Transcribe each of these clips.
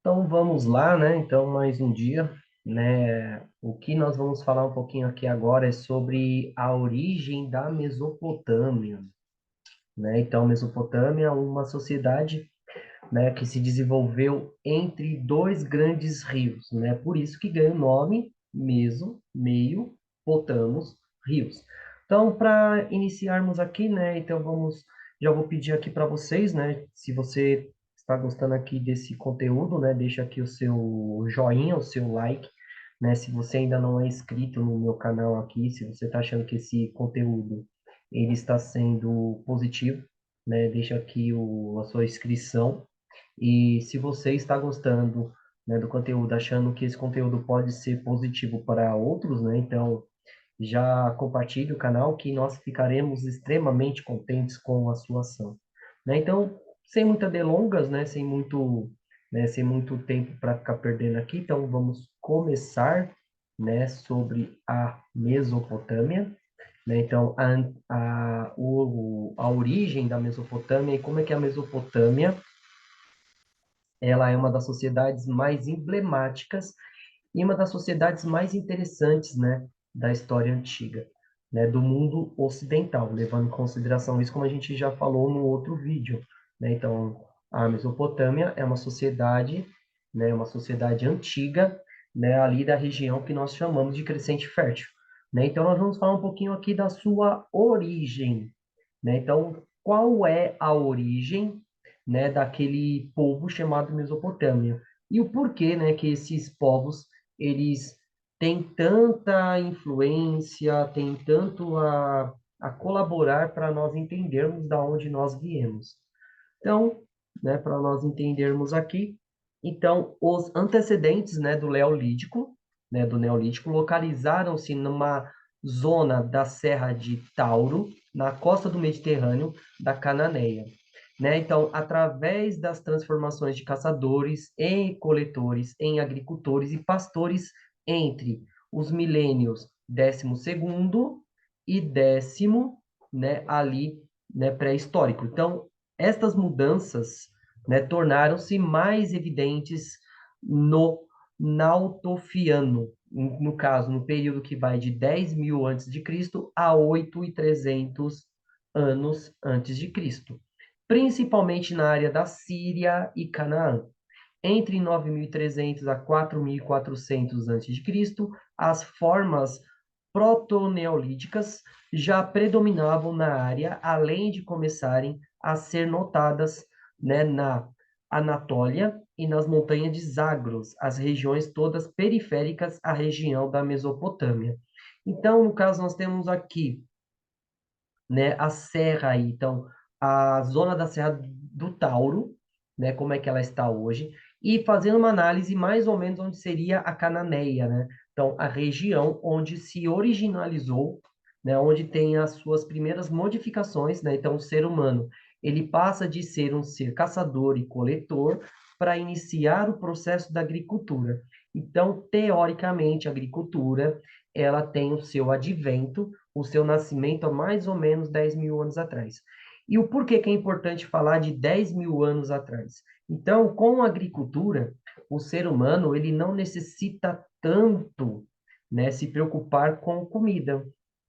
Então vamos lá, né? Então mais um dia, né? O que nós vamos falar um pouquinho aqui agora é sobre a origem da Mesopotâmia, né? Então Mesopotâmia é uma sociedade, né, que se desenvolveu entre dois grandes rios, né? Por isso que ganha o nome Meso, meio, Potamos, rios. Então, para iniciarmos aqui, né? Então já vou pedir aqui para vocês, né? Se você está gostando aqui desse conteúdo, né? Deixa aqui o seu joinha, o seu like, né? Se você ainda não é inscrito no meu canal aqui, se você está achando que esse conteúdo ele está sendo positivo, né? Deixa aqui a sua inscrição e se você está gostando, né, do conteúdo, achando que esse conteúdo pode ser positivo para outros, né, então já compartilhe o canal que nós ficaremos extremamente contentes com a sua ação. Né? Então, sem muitas delongas, sem muito tempo para ficar perdendo aqui, então vamos começar, né, sobre a Mesopotâmia, né? Então, a origem da Mesopotâmia e como é que a Mesopotâmia ela é uma das sociedades mais emblemáticas e uma das sociedades mais interessantes, né, da história antiga, né, do mundo ocidental, levando em consideração isso como a gente já falou no outro vídeo, né? Então, a Mesopotâmia é uma sociedade antiga, né, ali da região que nós chamamos de Crescente Fértil, né? Então, nós vamos falar um pouquinho aqui da sua origem, né? Então, qual é a origem, né, daquele povo chamado Mesopotâmia? E o porquê, né, que esses povos eles têm tanta influência, têm tanto a colaborar para nós entendermos da onde nós viemos. Então, né, para nós entendermos aqui, então os antecedentes, né, do Neolítico, localizaram-se numa zona da Serra de Tauro, na costa do Mediterrâneo da Cananeia. Né? Então, através das transformações de caçadores em coletores, em agricultores e pastores entre os milênios 12º e 10º, né, ali, né, pré-histórico. Então, estas mudanças, né, tornaram-se mais evidentes no Nautofiano, no caso, no período que vai de 10.000 antes de Cristo a 8.300 anos antes de Cristo, principalmente na área da Síria e Canaã. Entre 9.300 a 4.400 a.C., as formas protoneolíticas já predominavam na área, além de começarem a ser notadas, né, na Anatólia e nas montanhas de Zagros, as regiões todas periféricas à região da Mesopotâmia. Então, no caso, nós temos aqui, né, a serra aí, então, a zona da Serra do Tauro, né, como é que ela está hoje, e fazendo uma análise mais ou menos onde seria a Cananeia, né? Então, a região onde se originalizou, né, onde tem as suas primeiras modificações, né? Então, o ser humano, ele passa de ser um ser caçador e coletor para iniciar o processo da agricultura. Então, teoricamente, a agricultura, ela tem o seu advento, o seu nascimento há mais ou menos 10.000 anos atrás. E o porquê que é importante falar de 10.000 anos atrás? Então, com a agricultura, o ser humano ele não necessita tanto, né, se preocupar com comida,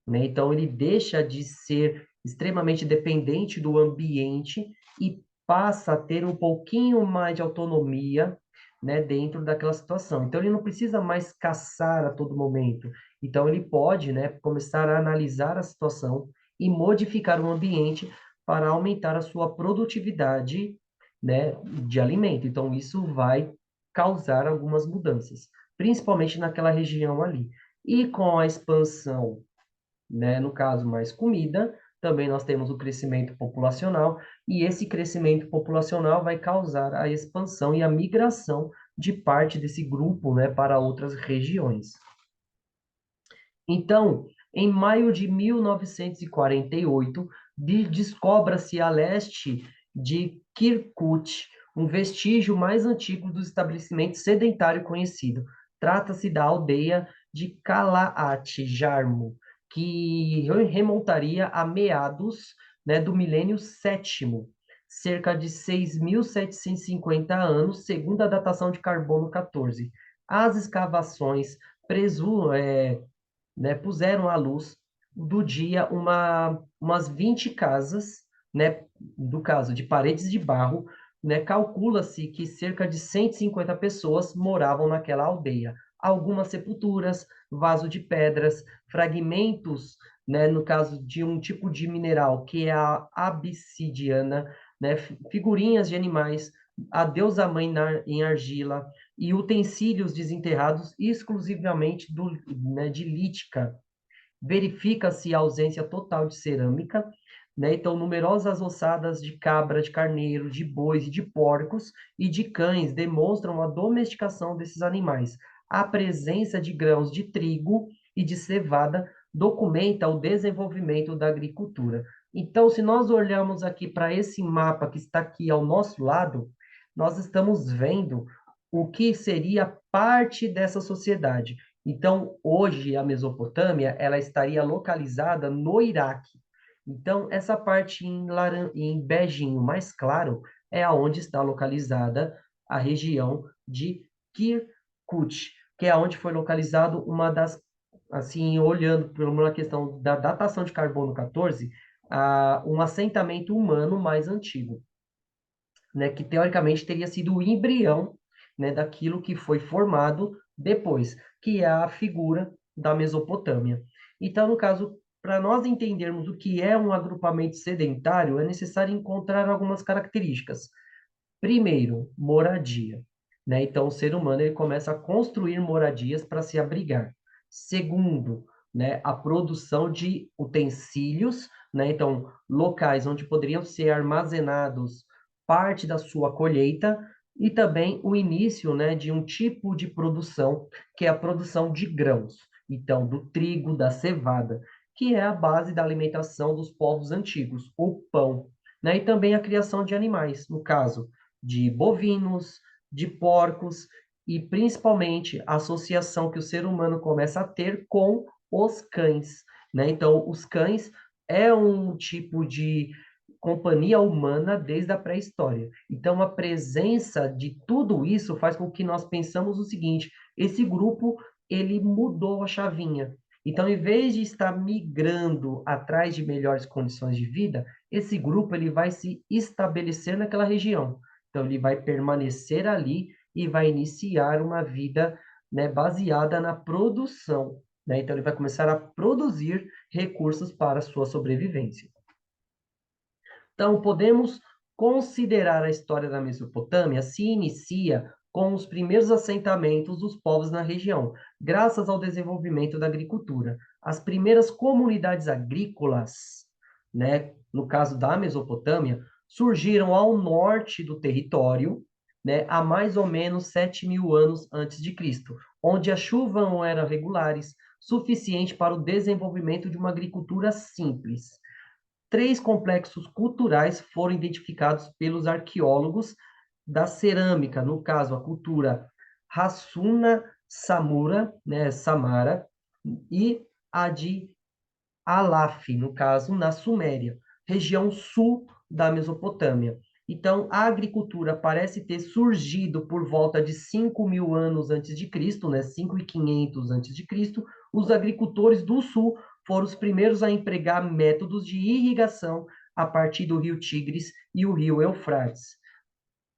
né? Então, ele deixa de ser extremamente dependente do ambiente e passa a ter um pouquinho mais de autonomia, né, dentro daquela situação. Então, ele não precisa mais caçar a todo momento. Então, ele pode, né, começar a analisar a situação e modificar o ambiente para aumentar a sua produtividade, né, de alimento. Então, isso vai causar algumas mudanças, principalmente naquela região ali. E com a expansão, né, no caso, mais comida, também nós temos o crescimento populacional, e esse crescimento populacional vai causar a expansão e a migração de parte desse grupo, né, para outras regiões. Então, em maio de 1948, descobre-se a leste de Kirkuk um vestígio mais antigo do estabelecimento sedentário conhecido. Trata-se da aldeia de Kalaat Jarmo, que remontaria a meados, né, do milênio sétimo. cerca de 6.750 anos, segundo a datação de carbono 14. As escavações puseram à luz do dia umas 20 casas, né, do caso de paredes de barro, né, calcula-se que cerca de 150 pessoas moravam naquela aldeia. Algumas sepulturas, vaso de pedras, fragmentos, né, no caso de um tipo de mineral que é a absidiana, né, figurinhas de animais, a deusa mãe em argila, e utensílios desenterrados exclusivamente de lítica. Verifica-se a ausência total de cerâmica, né? Então, numerosas ossadas de cabra, de carneiro, de bois e de porcos e de cães demonstram a domesticação desses animais. A presença de grãos de trigo e de cevada documenta o desenvolvimento da agricultura. Então, se nós olharmos aqui para esse mapa que está aqui ao nosso lado, nós estamos vendo o que seria parte dessa sociedade. Então, hoje, a Mesopotâmia, ela estaria localizada no Iraque. Então, essa parte em beijinho mais claro é aonde está localizada a região de Kirkuk, que é onde foi localizado uma das, assim, olhando por uma questão da datação de carbono 14, um assentamento humano mais antigo, né, que teoricamente teria sido o embrião, né, daquilo que foi formado depois, que é a figura da Mesopotâmia. Então, no caso, para nós entendermos o que é um agrupamento sedentário, é necessário encontrar algumas características. Primeiro, moradia, né? Então, o ser humano ele começa a construir moradias para se abrigar. Segundo, né, a produção de utensílios, né? Então, locais onde poderiam ser armazenados parte da sua colheita e também o início, né, de um tipo de produção que é a produção de grãos. Então, do trigo, da cevada, que é a base da alimentação dos povos antigos, o pão, né? E também a criação de animais, no caso de bovinos, de porcos e principalmente a associação que o ser humano começa a ter com os cães, né? Então, os cães é um tipo de companhia humana desde a pré-história. Então, a presença de tudo isso faz com que nós pensamos o seguinte: esse grupo ele mudou a chavinha. Então, em vez de estar migrando atrás de melhores condições de vida, esse grupo ele vai se estabelecer naquela região. Então, ele vai permanecer ali e vai iniciar uma vida, né, baseada na produção, né? Então, ele vai começar a produzir recursos para a sua sobrevivência. Então, podemos considerar a história da Mesopotâmia se inicia com os primeiros assentamentos dos povos na região, graças ao desenvolvimento da agricultura. As primeiras comunidades agrícolas, né, no caso da Mesopotâmia, surgiram ao norte do território, né, há mais ou menos 7.000 anos antes de Cristo, onde as chuvas não eram regulares, suficiente para o desenvolvimento de uma agricultura simples. Três complexos culturais foram identificados pelos arqueólogos da cerâmica, no caso, a cultura Hassuna Samura, né, Samara, e a de Alaf, no caso, na Suméria, região sul da Mesopotâmia. Então, a agricultura parece ter surgido por volta de 5.000 anos antes de Cristo, né, 5.500 antes de Cristo. Os agricultores do sul foram os primeiros a empregar métodos de irrigação a partir do rio Tigres e o rio Eufrates,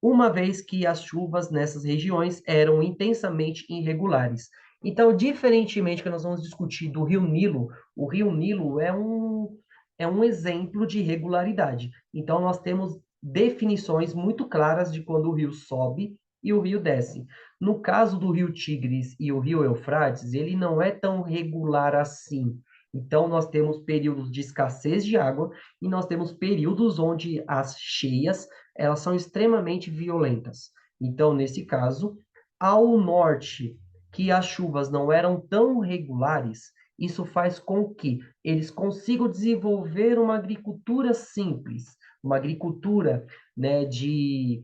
uma vez que as chuvas nessas regiões eram intensamente irregulares. Então, diferentemente que nós vamos discutir do Rio Nilo, o Rio Nilo é um exemplo de regularidade. Então, nós temos definições muito claras de quando o rio sobe e o rio desce. No caso do Rio Tigres e o Rio Eufrates, ele não é tão regular assim. Então, nós temos períodos de escassez de água e nós temos períodos onde as cheias elas são extremamente violentas. Então, nesse caso, ao norte, que as chuvas não eram tão regulares, isso faz com que eles consigam desenvolver uma agricultura simples, uma agricultura, né, de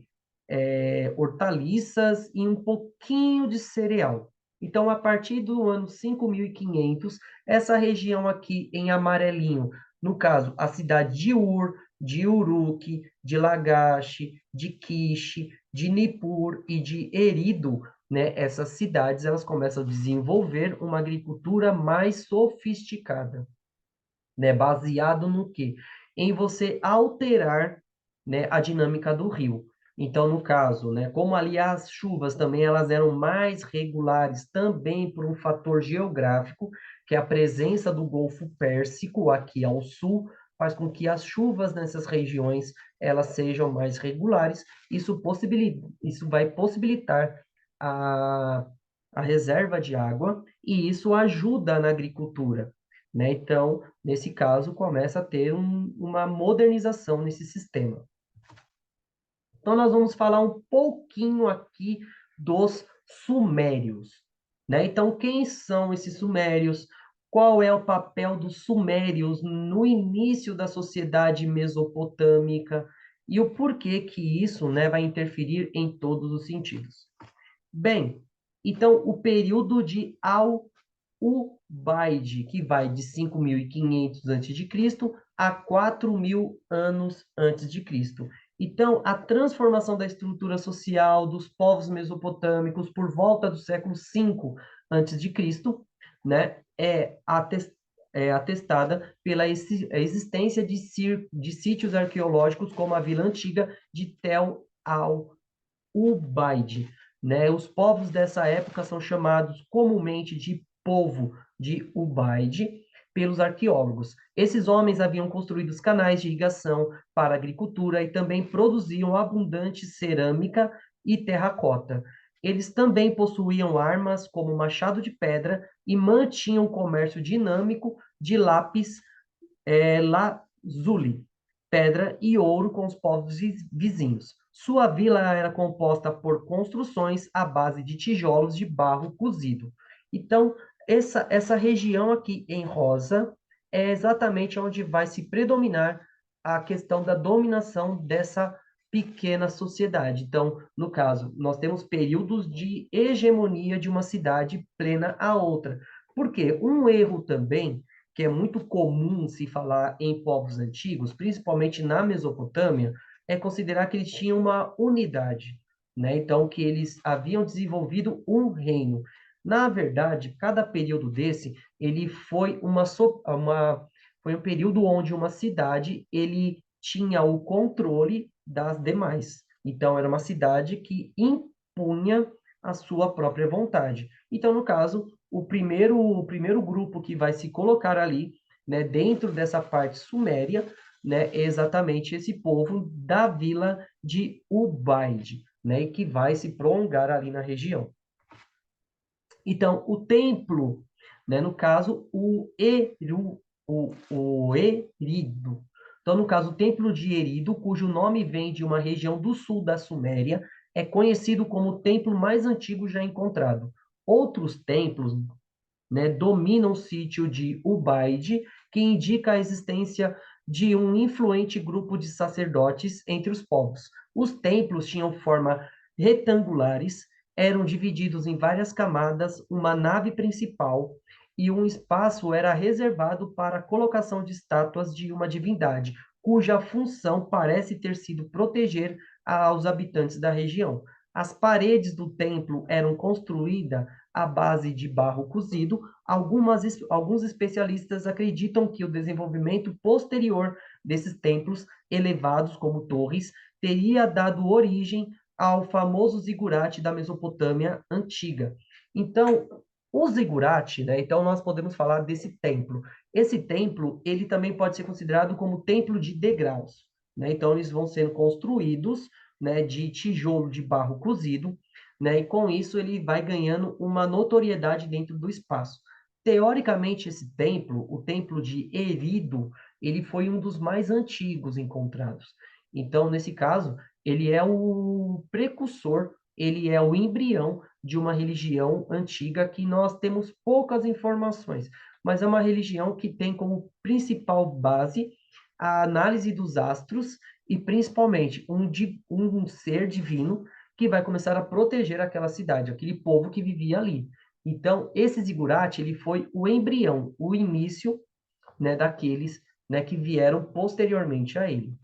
hortaliças e um pouquinho de cereal. Então, a partir do ano 5.500, essa região aqui em amarelinho, no caso, a cidade de Ur, de Uruk, de Lagash, de Kish, de Nippur e de Erido, né, essas cidades elas começam a desenvolver uma agricultura mais sofisticada, né, baseado no quê? Em você alterar, né, a dinâmica do rio. Então, no caso, né, como ali as chuvas também elas eram mais regulares também por um fator geográfico, que é a presença do Golfo Pérsico aqui ao sul, faz com que as chuvas nessas regiões elas sejam mais regulares. Isso vai possibilitar a, a reserva de água e isso ajuda na agricultura, né? Então, nesse caso, começa a ter uma modernização nesse sistema. Então, nós vamos falar um pouquinho aqui dos sumérios, né? Então, quem são esses sumérios? Qual é o papel dos sumérios no início da sociedade mesopotâmica e o porquê que isso, né, vai interferir em todos os sentidos? Bem, então, o período de Ubaide, que vai de 5.500 a.C. a 4.000 anos antes de Cristo. Então, a transformação da estrutura social dos povos mesopotâmicos por volta do século V antes de Cristo, né, é atestada pela existência de sítios arqueológicos como a Vila Antiga de Tel Ubaide, né? Os povos dessa época são chamados comumente de povo de Ubaide pelos arqueólogos. Esses homens haviam construído os canais de irrigação para a agricultura e também produziam abundante cerâmica e terracota. Eles também possuíam armas como machado de pedra e mantinham um comércio dinâmico de lápis lazuli, pedra e ouro com os povos vizinhos. Sua vila era composta por construções à base de tijolos de barro cozido. Então, essa região aqui em rosa é exatamente onde vai se predominar a questão da dominação dessa pequena sociedade. Então, no caso, nós temos períodos de hegemonia de uma cidade plena a outra. Por quê? Um erro também que é muito comum se falar em povos antigos, principalmente na Mesopotâmia, é considerar que eles tinham uma unidade, né? Então, que eles haviam desenvolvido um reino. Na verdade, cada período desse, ele foi um período onde uma cidade, ele tinha o controle das demais. Então, era uma cidade que impunha a sua própria vontade. Então, no caso, o primeiro grupo que vai se colocar ali, né, dentro dessa parte suméria, né, é exatamente esse povo da vila de Ubaid, né, que vai se prolongar ali na região. Então, o templo, né, no caso, o Erido. Então, no caso, o templo de Erido, cujo nome vem de uma região do sul da Suméria, é conhecido como o templo mais antigo já encontrado. Outros templos, né, dominam o sítio de Ubaide, que indica a existência de um influente grupo de sacerdotes entre os povos. Os templos tinham forma retangulares, eram divididos em várias camadas, uma nave principal e um espaço era reservado para a colocação de estátuas de uma divindade, cuja função parece ter sido proteger aos habitantes da região. As paredes do templo eram construídas à base de barro cozido. Alguns especialistas acreditam que o desenvolvimento posterior desses templos elevados como torres teria dado origem ao famoso zigurate da Mesopotâmia antiga. Então, o zigurate, né? Então nós podemos falar desse templo. Esse templo, ele também pode ser considerado como templo de degraus, né? Então eles vão sendo construídos, né, de tijolo de barro cozido, né? E com isso ele vai ganhando uma notoriedade dentro do espaço. Teoricamente, esse templo, o templo de Erido, ele foi um dos mais antigos encontrados. Então, nesse caso, ele é o precursor, ele é o embrião de uma religião antiga que nós temos poucas informações, mas é uma religião que tem como principal base a análise dos astros e principalmente um ser divino que vai começar a proteger aquela cidade, aquele povo que vivia ali. Então, esse zigurate, ele foi o embrião, o início, né, daqueles né, que vieram posteriormente a ele.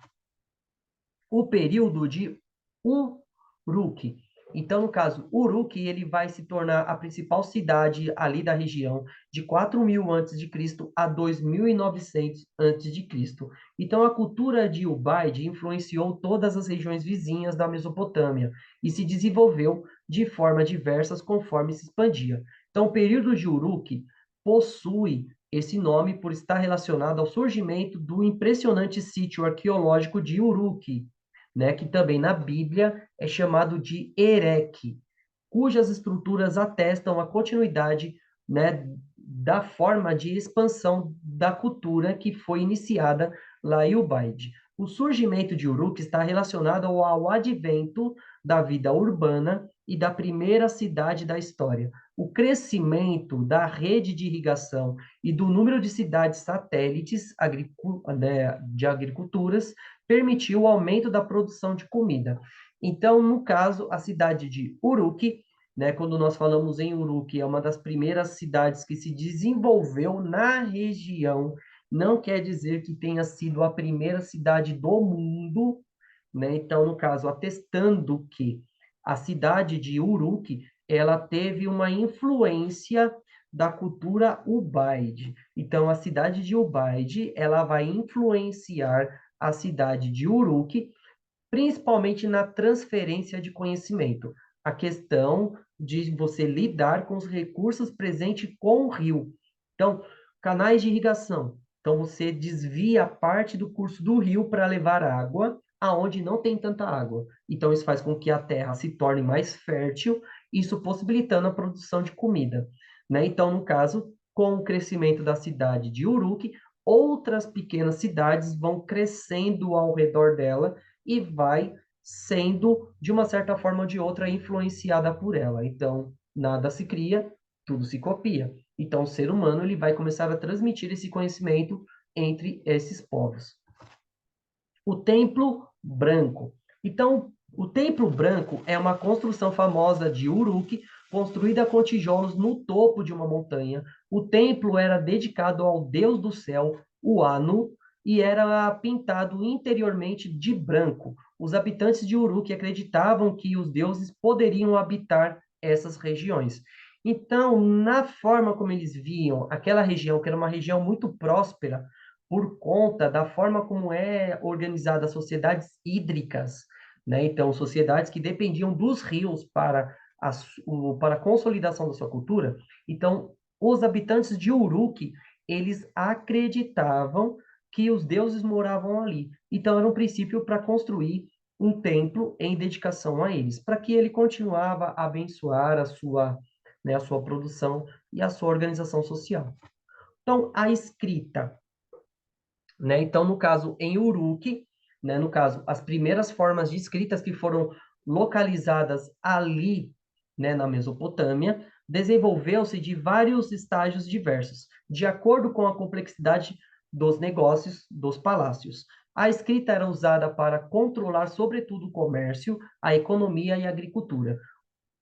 O período de Uruk. Então, no caso, Uruk, ele vai se tornar a principal cidade ali da região de 4.000 a.C. a 2.900 a.C. Então, a cultura de Ubaid influenciou todas as regiões vizinhas da Mesopotâmia e se desenvolveu de formas diversas conforme se expandia. Então, o período de Uruk possui esse nome por estar relacionado ao surgimento do impressionante sítio arqueológico de Uruk, né, que também na Bíblia é chamado de Erech, cujas estruturas atestam a continuidade, né, da forma de expansão da cultura que foi iniciada lá em Ubaid. O surgimento de Uruk está relacionado ao advento da vida urbana e da primeira cidade da história. O crescimento da rede de irrigação e do número de cidades satélites né, de agriculturas permitiu o aumento da produção de comida. Então, no caso, a cidade de Uruk, né, quando nós falamos em Uruk, é uma das primeiras cidades que se desenvolveu na região, não quer dizer que tenha sido a primeira cidade do mundo, né? Então, no caso, atestando que a cidade de Uruk, ela teve uma influência da cultura Ubaid. Então, a cidade de Ubaid, ela vai influenciar a cidade de Uruk, principalmente na transferência de conhecimento. A questão de você lidar com os recursos presentes com o rio. Então, canais de irrigação. Então, você desvia parte do curso do rio para levar água aonde não tem tanta água. Então, isso faz com que a terra se torne mais fértil, isso possibilitando a produção de comida, né? Então, no caso, com o crescimento da cidade de Uruk, outras pequenas cidades vão crescendo ao redor dela e vai sendo, de uma certa forma ou de outra, influenciada por ela. Então, nada se cria, tudo se copia. Então, o ser humano ele vai começar a transmitir esse conhecimento entre esses povos. O Templo Branco. Então, o Templo Branco é uma construção famosa de Uruk, construída com tijolos no topo de uma montanha. O templo era dedicado ao deus do céu, o Anu, e era pintado interiormente de branco. Os habitantes de Uruk acreditavam que os deuses poderiam habitar essas regiões. Então, na forma como eles viam aquela região, que era uma região muito próspera, por conta da forma como é organizada as sociedades hídricas, né? Então, sociedades que dependiam dos rios para a consolidação da sua cultura. Então, os habitantes de Uruk, eles acreditavam que os deuses moravam ali. Então, era um princípio para construir um templo em dedicação a eles, para que ele continuava a abençoar né, a sua produção e a sua organização social. Então, a escrita, né? Então, no caso, em Uruk, né, no caso, as primeiras formas de escritas que foram localizadas ali, né, na Mesopotâmia, desenvolveu-se de vários estágios diversos, de acordo com a complexidade dos negócios dos palácios. A escrita era usada para controlar, sobretudo, o comércio, a economia e a agricultura.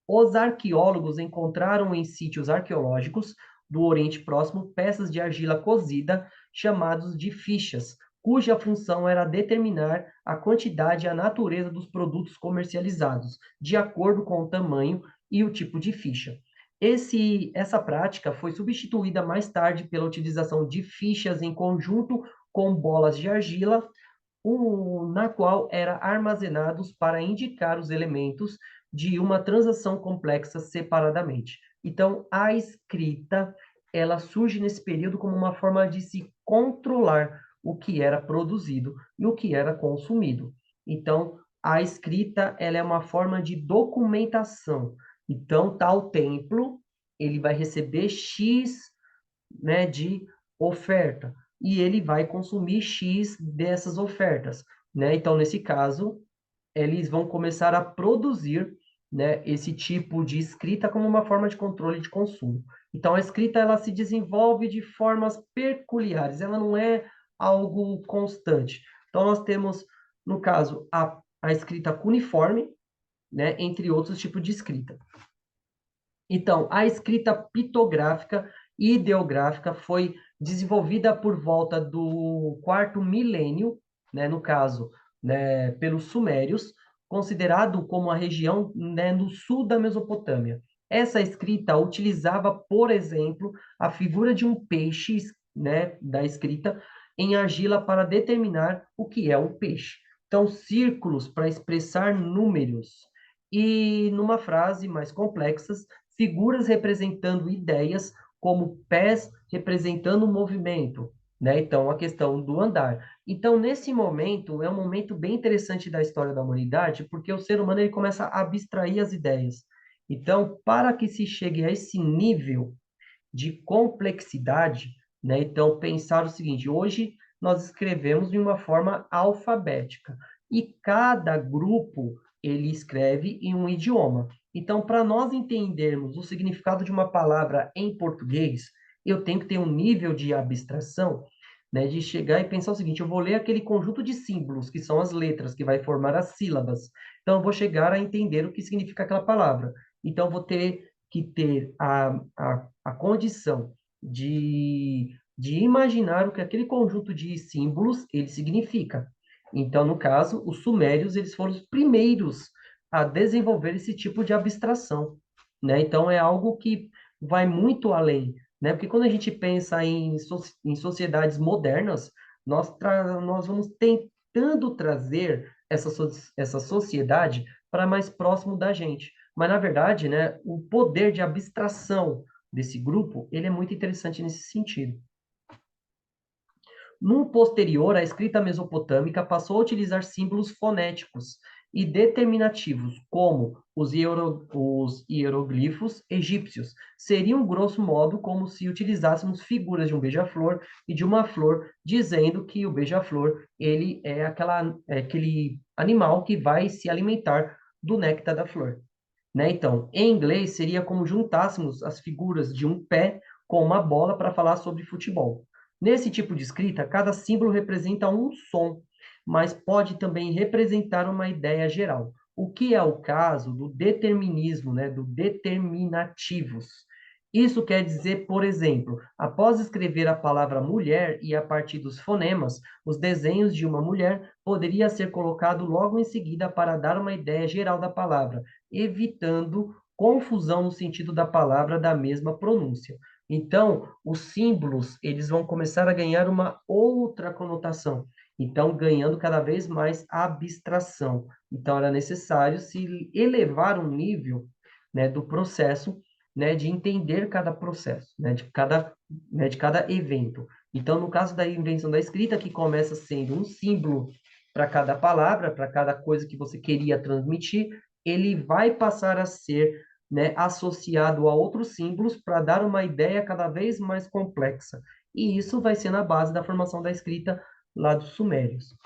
Os arqueólogos encontraram em sítios arqueológicos do Oriente Próximo peças de argila cozida chamados de fichas, cuja função era determinar a quantidade e a natureza dos produtos comercializados, de acordo com o tamanho e o tipo de ficha. Essa prática foi substituída mais tarde pela utilização de fichas em conjunto com bolas de argila, na qual eram armazenados para indicar os elementos de uma transação complexa separadamente. Então, a escrita, ela surge nesse período como uma forma de se controlar o que era produzido e o que era consumido. Então, a escrita, ela é uma forma de documentação. Então, tal templo, ele vai receber X, né, de oferta e ele vai consumir X dessas ofertas, né? Então, nesse caso, eles vão começar a produzir, né, esse tipo de escrita como uma forma de controle de consumo. Então, a escrita ela se desenvolve de formas peculiares, ela não é algo constante. Então, nós temos, no caso, a escrita cuneiforme, né, entre outros tipos de escrita. Então, a escrita pitográfica e ideográfica foi desenvolvida por volta do quarto milênio, né, no caso, né, pelos sumérios, considerado como a região, né, no sul da Mesopotâmia. Essa escrita utilizava, por exemplo, a figura de um peixe, né, da escrita em argila para determinar o que é um peixe. Então, círculos para expressar números. E numa frase mais complexa, figuras representando ideias, como pés representando o movimento, né? Então, a questão do andar. Então, nesse momento, é um momento bem interessante da história da humanidade, porque o ser humano ele começa a abstrair as ideias. Então, para que se chegue a esse nível de complexidade, né? Então, pensar o seguinte: hoje nós escrevemos de uma forma alfabética e cada grupo ele escreve em um idioma. Então, para nós entendermos o significado de uma palavra em português, eu tenho que ter um nível de abstração, né, de chegar e pensar o seguinte: eu vou ler aquele conjunto de símbolos, que são as letras, que vai formar as sílabas. Então, eu vou chegar a entender o que significa aquela palavra. Então, eu vou ter que ter a condição de imaginar o que aquele conjunto de símbolos ele significa. Então, no caso, os sumérios eles foram os primeiros a desenvolver esse tipo de abstração, né? Então, é algo que vai muito além, né? Porque quando a gente pensa em sociedades modernas, nós vamos tentando trazer essa sociedade para mais próximo da gente. Mas, na verdade, né, o poder de abstração desse grupo, ele é muito interessante nesse sentido. Num posterior, a escrita mesopotâmica passou a utilizar símbolos fonéticos e determinativos, como os hieroglifos egípcios. Seriam, grosso modo, como se utilizássemos figuras de um beija-flor e de uma flor, dizendo que o beija-flor ele é aquele animal que vai se alimentar do néctar da flor, né? Então, em inglês, seria como juntássemos as figuras de um pé com uma bola para falar sobre futebol. Nesse tipo de escrita, cada símbolo representa um som, mas pode também representar uma ideia geral. O que é o caso do determinismo, né, do determinativos. Isso quer dizer, por exemplo, após escrever a palavra mulher e a partir dos fonemas, os desenhos de uma mulher poderia ser colocado logo em seguida para dar uma ideia geral da palavra, evitando confusão no sentido da palavra da mesma pronúncia. Então, os símbolos, eles vão começar a ganhar uma outra conotação. Então, ganhando cada vez mais abstração. Então, era necessário se elevar um nível, né, do processo, né, de entender cada processo, né, de cada evento. Então, no caso da invenção da escrita, que começa sendo um símbolo para cada palavra, para cada coisa que você queria transmitir, ele vai passar a ser, né, associado a outros símbolos para dar uma ideia cada vez mais complexa. E isso vai ser na base da formação da escrita lá dos Sumérios.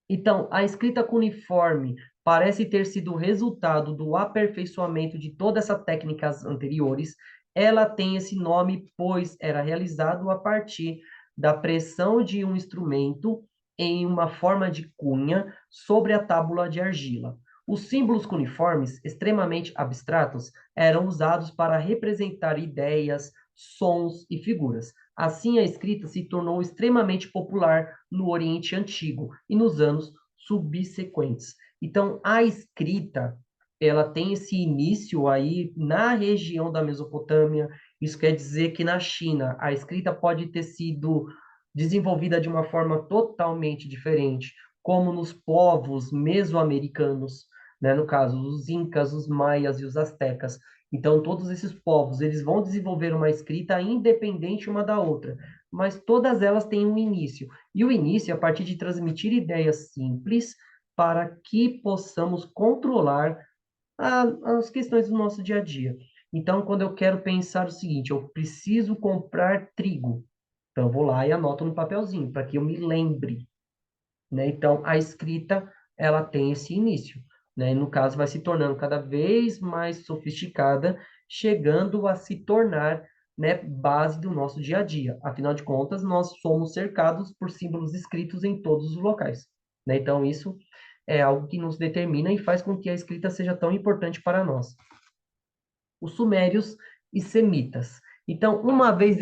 Então, a escrita cuneiforme parece ter sido resultado do aperfeiçoamento de todas essas técnicas anteriores. Ela tem esse nome, pois era realizado a partir da pressão de um instrumento em uma forma de cunha sobre a tábua de argila. Os símbolos cuneiformes, extremamente abstratos, eram usados para representar ideias, sons e figuras. Assim, a escrita se tornou extremamente popular no Oriente Antigo e nos anos subsequentes. Então, a escrita, ela tem esse início aí na região da Mesopotâmia. Isso quer dizer que na China, a escrita pode ter sido desenvolvida de uma forma totalmente diferente, como nos povos mesoamericanos, né? No caso, os incas, os maias e os astecas. Então, todos esses povos, eles vão desenvolver uma escrita independente uma da outra, mas todas elas têm um início. E o início é a partir de transmitir ideias simples para que possamos controlar as questões do nosso dia a dia. Então, quando eu quero pensar o seguinte, eu preciso comprar trigo, então eu vou lá e anoto no papelzinho, para que eu me lembre, né? Então, a escrita, ela tem esse início, né? No caso, vai se tornando cada vez mais sofisticada, chegando a se tornar, né, base do nosso dia a dia. Afinal de contas, nós somos cercados por símbolos escritos em todos os locais, né? Então, isso é algo que nos determina e faz com que a escrita seja tão importante para nós. Os sumérios e semitas. Então, uma vez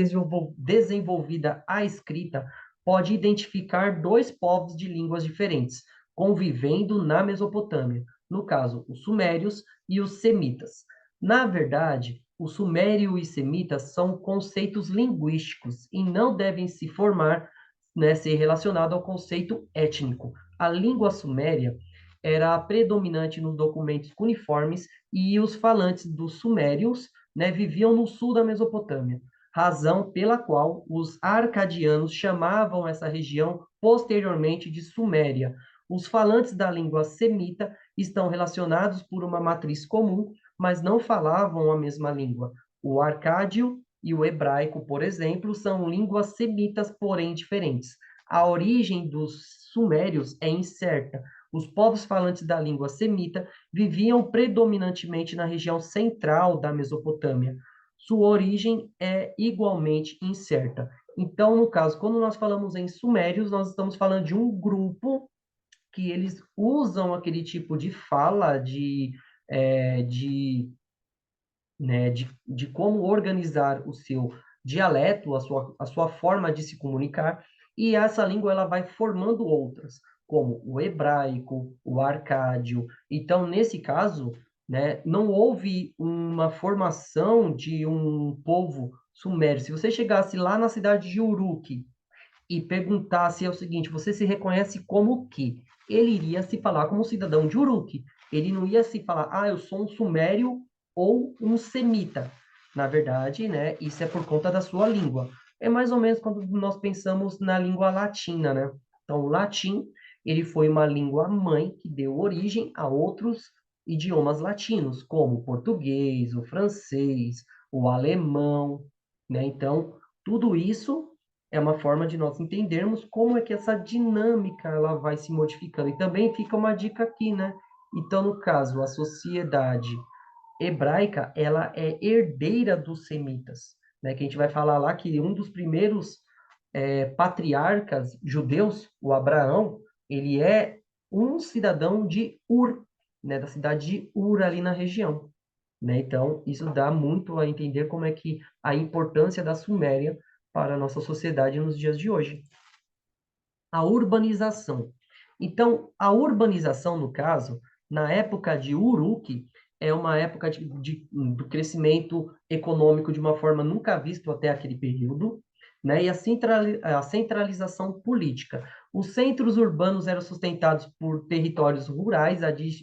desenvolvida a escrita, pode identificar dois povos de línguas diferentes, convivendo na Mesopotâmia. No caso, os sumérios e os semitas. Na verdade, o sumério e semita são conceitos linguísticos e não devem se formar, né, ser relacionado ao conceito étnico. A língua suméria era predominante nos documentos cuneiformes e os falantes dos sumérios, né, viviam no sul da Mesopotâmia, razão pela qual os arcadianos chamavam essa região posteriormente de Suméria. Os falantes da língua semita estão relacionados por uma matriz comum, mas não falavam a mesma língua. O arcádio e o hebraico, por exemplo, são línguas semitas, porém diferentes. A origem dos sumérios é incerta. Os povos falantes da língua semita viviam predominantemente na região central da Mesopotâmia. Sua origem é igualmente incerta. Então, no caso, quando nós falamos em sumérios, nós estamos falando de um grupo que eles usam aquele tipo de fala, é, de, de como organizar o seu dialeto, a sua forma de se comunicar, e essa língua ela vai formando outras, como o hebraico, o arcádio. Então, nesse caso, né, não houve uma formação de um povo sumério. Se você chegasse lá na cidade de Uruk e perguntasse o seguinte, você se reconhece como o quê? Ele iria se falar como um cidadão de Uruk. Ele não ia se falar, eu sou um sumério ou um semita. Na verdade, né, isso é por conta da sua língua. É mais ou menos quando nós pensamos na língua latina, né? Então, o latim, ele foi uma língua mãe que deu origem a outros idiomas latinos, como o português, o francês, o alemão, né? Então, tudo isso é uma forma de nós entendermos como é que essa dinâmica ela vai se modificando. E também fica uma dica aqui, né? Então, no caso, a sociedade hebraica, ela é herdeira dos semitas, né? Que a gente vai falar lá que um dos primeiros patriarcas judeus, o Abraão, ele é um cidadão de Ur, né? Da cidade de Ur, ali na região. Né? Então, isso dá muito a entender como é que a importância da Suméria para a nossa sociedade nos dias de hoje. A urbanização. Então, a urbanização, no caso, na época de Uruk, é uma época do crescimento econômico de uma forma nunca visto até aquele período, né? E a centralização política. Os centros urbanos eram sustentados por territórios rurais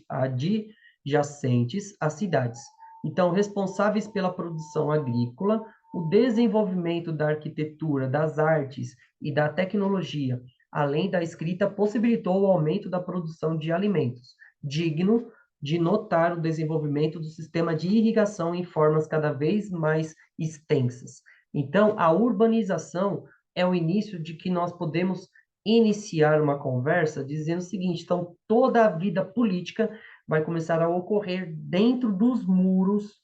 adjacentes às cidades. Então, responsáveis pela produção agrícola, o desenvolvimento da arquitetura, das artes e da tecnologia, além da escrita, possibilitou o aumento da produção de alimentos, digno de notar o desenvolvimento do sistema de irrigação em formas cada vez mais extensas. Então, a urbanização é o início de que nós podemos iniciar uma conversa dizendo o seguinte: então, toda a vida política vai começar a ocorrer dentro dos muros,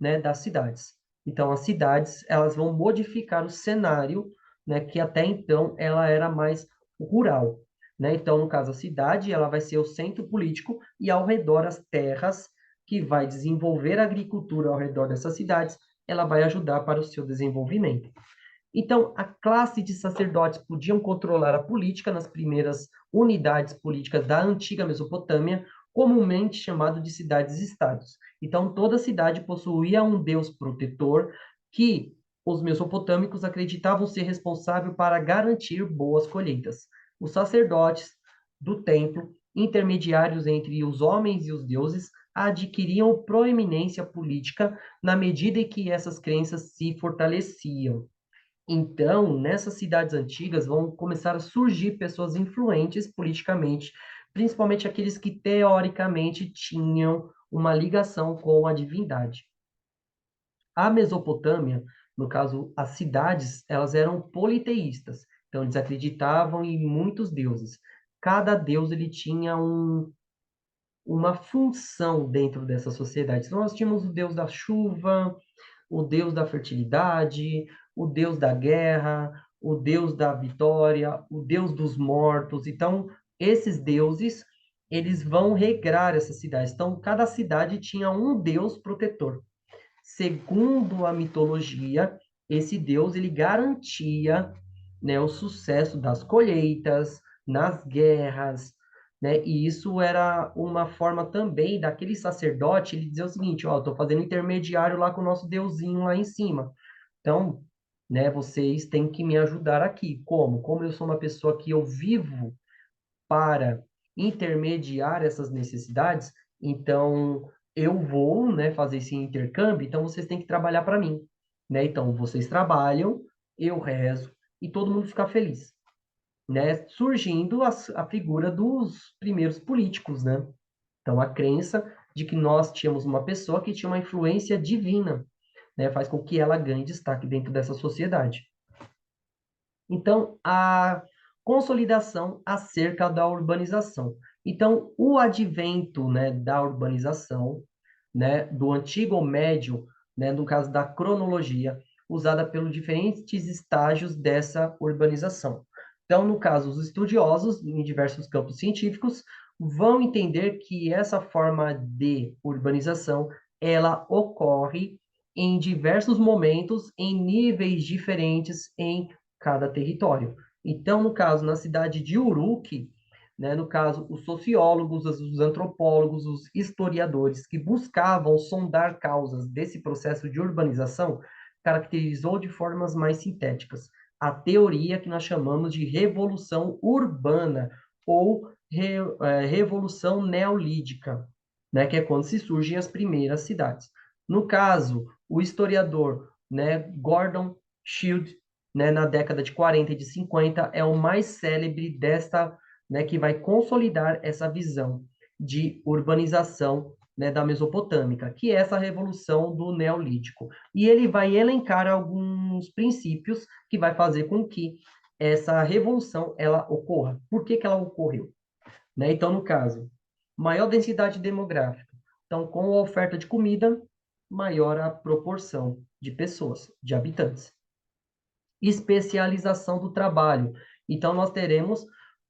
né, das cidades. Então, as cidades, elas vão modificar o cenário, né, que até então ela era mais rural, né? Então, no caso, a cidade, ela vai ser o centro político e ao redor as terras que vai desenvolver a agricultura ao redor dessas cidades, ela vai ajudar para o seu desenvolvimento. Então, a classe de sacerdotes podiam controlar a política nas primeiras unidades políticas da antiga Mesopotâmia, comumente chamado de cidades-estados. Então, toda cidade possuía um deus protetor que os mesopotâmicos acreditavam ser responsável para garantir boas colheitas. Os sacerdotes do templo, intermediários entre os homens e os deuses, adquiriam proeminência política na medida em que essas crenças se fortaleciam. Então, nessas cidades antigas vão começar a surgir pessoas influentes politicamente, principalmente aqueles que teoricamente tinham uma ligação com a divindade. A Mesopotâmia, no caso, as cidades, elas eram politeístas. Então, eles acreditavam em muitos deuses. Cada deus ele tinha uma função dentro dessa sociedade. Então, nós tínhamos o deus da chuva, o deus da fertilidade, o deus da guerra, o deus da vitória, o deus dos mortos. Então, esses deuses, eles vão regrar essas cidades. Então, cada cidade tinha um deus protetor. Segundo a mitologia, esse Deus, ele garantia, né, o sucesso das colheitas, nas guerras, né? E isso era uma forma também daquele sacerdote ele dizer o seguinte, ó, estou fazendo intermediário lá com o nosso Deusinho lá em cima. Então, né, vocês têm que me ajudar aqui. Como? Como eu sou uma pessoa que eu vivo para intermediar essas necessidades, então eu vou, né, fazer esse intercâmbio, então vocês têm que trabalhar para mim, né? Então vocês trabalham, eu rezo e todo mundo fica feliz, né? Surgindo a figura dos primeiros políticos, né? Então a crença de que nós tínhamos uma pessoa que tinha uma influência divina, né, faz com que ela ganhe destaque dentro dessa sociedade. Então, a consolidação acerca da urbanização. Então, o advento, né, da urbanização, né, do antigo ao médio, né, no caso da cronologia, usada pelos diferentes estágios dessa urbanização. Então, no caso, os estudiosos, em diversos campos científicos, vão entender que essa forma de urbanização, ela ocorre em diversos momentos, em níveis diferentes, em cada território. Então, no caso, na cidade de Uruk, né, no caso, os sociólogos, os antropólogos, os historiadores que buscavam sondar causas desse processo de urbanização, caracterizou de formas mais sintéticas a teoria que nós chamamos de revolução urbana ou revolução neolítica, né, que é quando se surgem as primeiras cidades. No caso, o historiador, né, Gordon Shield, né, na década de 40 e de 50, é o mais célebre desta, né, que vai consolidar essa visão de urbanização, né, da Mesopotâmica, que é essa revolução do Neolítico. E ele vai elencar alguns princípios que vai fazer com que essa revolução ela ocorra. Por que que ela ocorreu? Né? Então, no caso, maior densidade demográfica. Então, com a oferta de comida, maior a proporção de pessoas, de habitantes. Especialização do trabalho. Então, nós teremos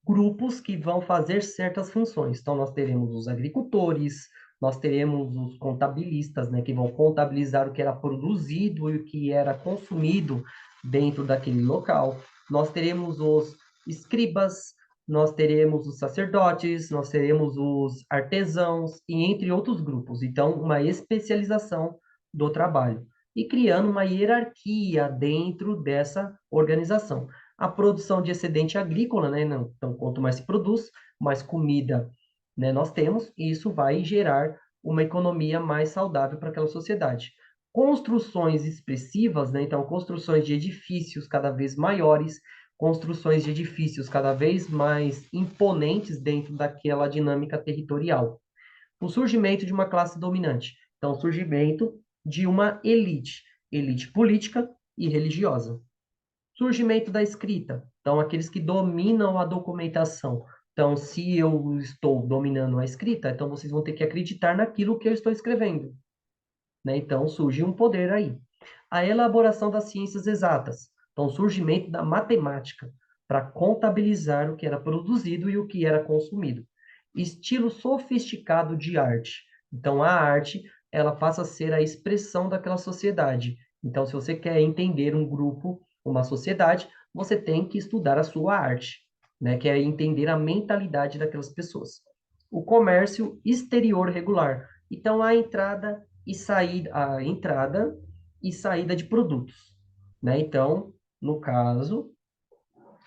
grupos que vão fazer certas funções. Então, nós teremos os agricultores, nós teremos os contabilistas, né, que vão contabilizar o que era produzido e o que era consumido dentro daquele local. Nós teremos os escribas, nós teremos os sacerdotes, nós teremos os artesãos e entre outros grupos. Então, uma especialização do trabalho e criando uma hierarquia dentro dessa organização. A produção de excedente agrícola, né? Então, quanto mais se produz, mais comida, né, nós temos, e isso vai gerar uma economia mais saudável para aquela sociedade. Construções expressivas, né? Então, construções de edifícios cada vez maiores, construções de edifícios cada vez mais imponentes dentro daquela dinâmica territorial. O surgimento de uma classe dominante. Então, o surgimento de uma elite, elite política e religiosa. Surgimento da escrita. Então, aqueles que dominam a documentação. Então, se eu estou dominando a escrita, então vocês vão ter que acreditar naquilo que eu estou escrevendo. Né? Então, surge um poder aí. A elaboração das ciências exatas. Então, o surgimento da matemática para contabilizar o que era produzido e o que era consumido. Estilo sofisticado de arte. Então, a arte, ela passa a ser a expressão daquela sociedade. Então, se você quer entender um grupo, uma sociedade, você tem que estudar a sua arte, né? Que é entender a mentalidade daquelas pessoas. O comércio exterior regular. Então, a entrada e saída de produtos, né? Então, no caso,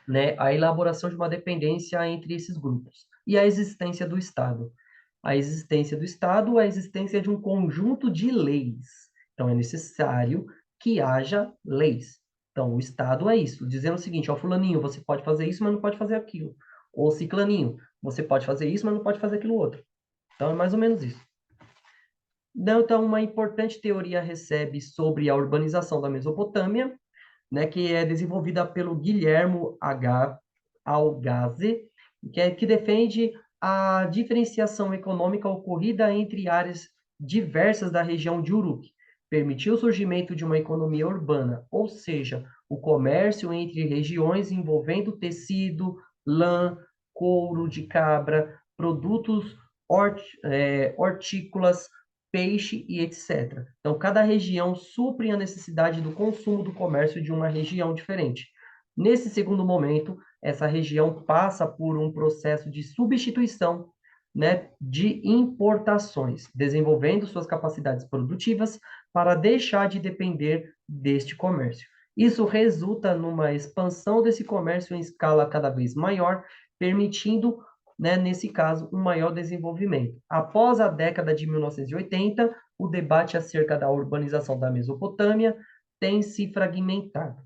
né, a elaboração de uma dependência entre esses grupos e a existência do Estado. A existência do Estado é a existência de um conjunto de leis. Então, é necessário que haja leis. Então, o Estado é isso, dizendo o seguinte, ó, fulaninho, você pode fazer isso, mas não pode fazer aquilo. Ou ciclaninho, você pode fazer isso, mas não pode fazer aquilo outro. Então, é mais ou menos isso. Então, uma importante teoria recebe sobre a urbanização da Mesopotâmia, né, que é desenvolvida pelo Guilhermo H. Algaze, que defende a diferenciação econômica ocorrida entre áreas diversas da região de Uruk. Permitiu o surgimento de uma economia urbana, ou seja, o comércio entre regiões envolvendo tecido, lã, couro de cabra, produtos hortícolas, peixe e etc. Então, cada região supre a necessidade do consumo do comércio de uma região diferente. Nesse segundo momento, essa região passa por um processo de substituição, né, de importações, desenvolvendo suas capacidades produtivas para deixar de depender deste comércio. Isso resulta numa expansão desse comércio em escala cada vez maior, permitindo, né, nesse caso, um maior desenvolvimento. Após a década de 1980, o debate acerca da urbanização da Mesopotâmia tem se fragmentado.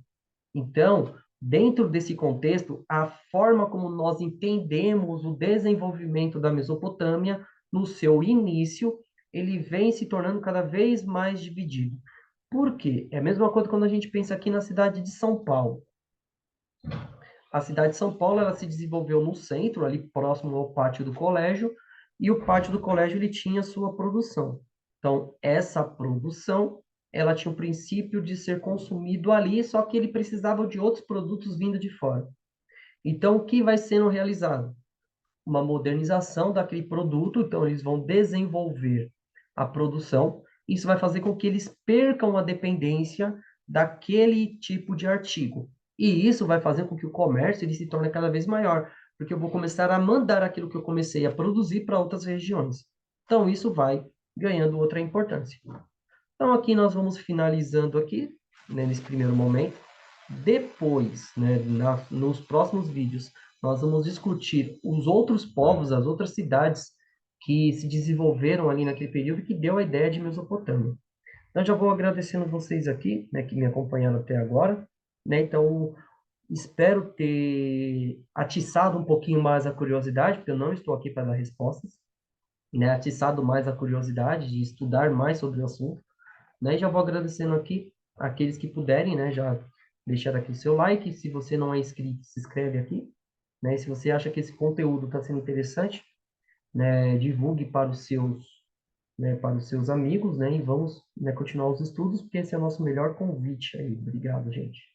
Então, dentro desse contexto, a forma como nós entendemos o desenvolvimento da Mesopotâmia, no seu início, ele vem se tornando cada vez mais dividido. Por quê? É a mesma coisa quando a gente pensa aqui na cidade de São Paulo. A cidade de São Paulo, ela se desenvolveu no centro, ali próximo ao pátio do colégio, e o pátio do colégio ele tinha sua produção. Então, essa produção, ela tinha o princípio de ser consumido ali, só que ele precisava de outros produtos vindo de fora. Então, o que vai sendo realizado? Uma modernização daquele produto, então eles vão desenvolver a produção. Isso vai fazer com que eles percam a dependência daquele tipo de artigo. E isso vai fazer com que o comércio ele se torne cada vez maior, porque eu vou começar a mandar aquilo que eu comecei a produzir para outras regiões. Então isso vai ganhando outra importância. Então aqui nós vamos finalizando aqui, né, nesse primeiro momento. Depois, né, nos próximos vídeos, nós vamos discutir os outros povos, as outras cidades que se desenvolveram ali naquele período que deu a ideia de Mesopotâmia. Então, já vou agradecendo vocês aqui, né, que me acompanharam até agora, né? Então, espero ter atiçado um pouquinho mais a curiosidade, porque eu não estou aqui para dar respostas, né? Atiçado mais a curiosidade de estudar mais sobre o assunto, né? E já vou agradecendo aqui aqueles que puderem, né? Já deixar aqui o seu like. Se você não é inscrito, se inscreve aqui, né? E se você acha que esse conteúdo está sendo interessante, né? Divulgue para os seus, né? Para os seus amigos, né? E vamos, né? Continuar os estudos, porque esse é o nosso melhor convite aí. Obrigado, gente.